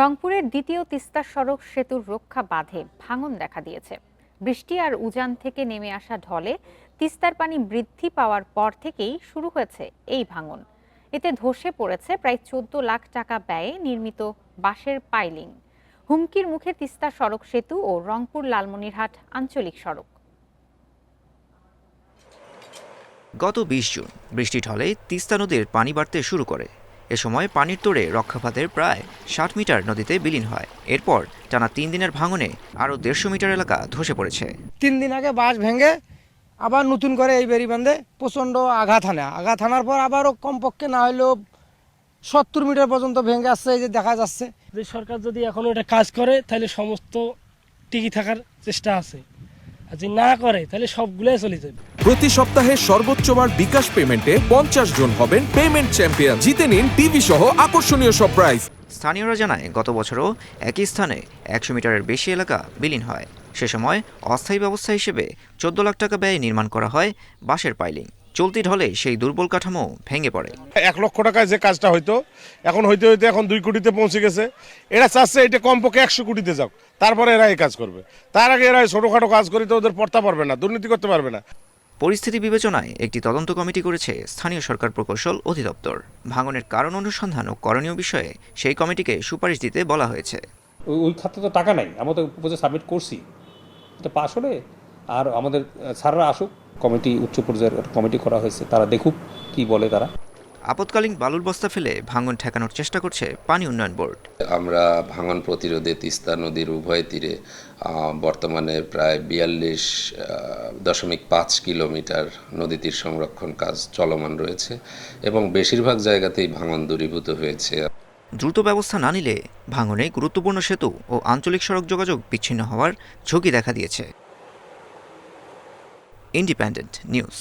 রংপুরের দ্বিতীয় তিস্তা সড়ক সেতুর রক্ষা বাঁধে ভাঙন দেখা দিয়েছে। বৃষ্টি আর উজান থেকে নেমে আসা ঢলে তিস্তার পানি বৃদ্ধি পাওয়ার পর থেকেই শুরু হয়েছে এই ভাঙন। এতে ধসে পড়েছে প্রায় ১৪ লাখ টাকা ব্যয়ে নির্মিত বাঁশের পাইলিং। হুমকির মুখে তিস্তা সড়ক সেতু ও রংপুর লালমনিরহাট আঞ্চলিক সড়ক। গত ২০ জুন বৃষ্টির ঢলে তিস্তা নদীর পানি বাড়তে শুরু করে। এ সময় পানির তোড়ে রক্ষাবাঁধের প্রায় ৬০ মিটার নদীতে বিলীন হয়। এরপর টানা ৩ দিনের ভাঙনে আরও ১৫০ মিটার এলাকা ধসে পড়েছে। ৩ দিন আগে বাঁশ ভেঙে আবার নতুন করে এই বেড়ি বাঁধে প্রচণ্ড আঘাত হানার পর আবারও কমপক্ষে না হলেও ৭০ মিটার পর্যন্ত ভেঙে আসছে, এই যে দেখা যাচ্ছে। যে সরকার যদি এখনো এটা কাজ করে তাহলে সমস্ত টিকে থাকার চেষ্টা আছে, আর যদি না করে তাহলে সবগুলোই চলে যাবে। প্রতি সপ্তাহে সর্বোচ্চ বার বিকাশ পেমেন্টে ৫০ জন হবেন পেমেন্ট চ্যাম্পিয়ন। জিতে নিন টিভি সহ আকর্ষণীয় সব প্রাইজ। স্থানীয়রা জানায়, গত বছরও একই স্থানে ১০০ মিটারের বেশি এলাকা বিলীন হয়। সে সময় অস্থায়ী ব্যবস্থা হিসেবে ১৪ লাখ টাকা ব্যয়ে নির্মাণ করা হয় বাঁশের পাইলিং। চলতি ঢলে সেই দুর্বল কাঠামো ভেঙে পড়ে। ১ লক্ষ টাকায় যে কাজটা হইতো এখন হইতে হইতে এখন ২ কোটিতে পৌঁছে গেছে। এরা চাচ্ছে এটা কমপক্ষে ১০০ কোটিতে যাক, তারপরে এরা এই কাজ করবে। তার আগে এরা ছোটখাটো কাজ করে তো ওদের পড়তে পারবে না, দুর্নীতি করতে পারবে না। পরিস্থিতি বিবেচনায় একটি তদন্ত কমিটি করেছে স্থানীয় সরকার প্রকৌশল অধিদপ্তর। ভাঙনের কারণ অনুসন্ধান ও করণীয় বিষয়ে সেই কমিটিকে সুপারিশ দিতে বলা হয়েছে। ওই খাতে তো টাকা নাই, আমরা তো প্রপোজাল সাবমিট করছি, এটা পাস হলে আর আমাদের স্যাররা আসুক, কমিটি উচ্চ পর্যায়ের কমিটি করা হয়েছে, তারা দেখুক কি বলে তারা। আপৎকালীন বালুর বস্তা ফেলে ভাঙন ঠেকানোর চেষ্টা করছে পানি উন্নয়ন বোর্ড। আমরা ভাঙন প্রতিরোধে তিস্তা নদীর উভয় তীরে বর্তমানে প্রায় ৪২.৫ কিলোমিটার নদী তীর সংরক্ষণ কাজ চলমান রয়েছে এবং বেশিরভাগ জায়গাতেই ভাঙন দূরীভূত হয়েছে। দ্রুত ব্যবস্থা না নিলে ভাঙনে গুরুত্বপূর্ণ সেতু ও আঞ্চলিক সড়ক যোগাযোগ বিচ্ছিন্ন হওয়ার ঝুঁকি দেখা দিয়েছে। Independent news.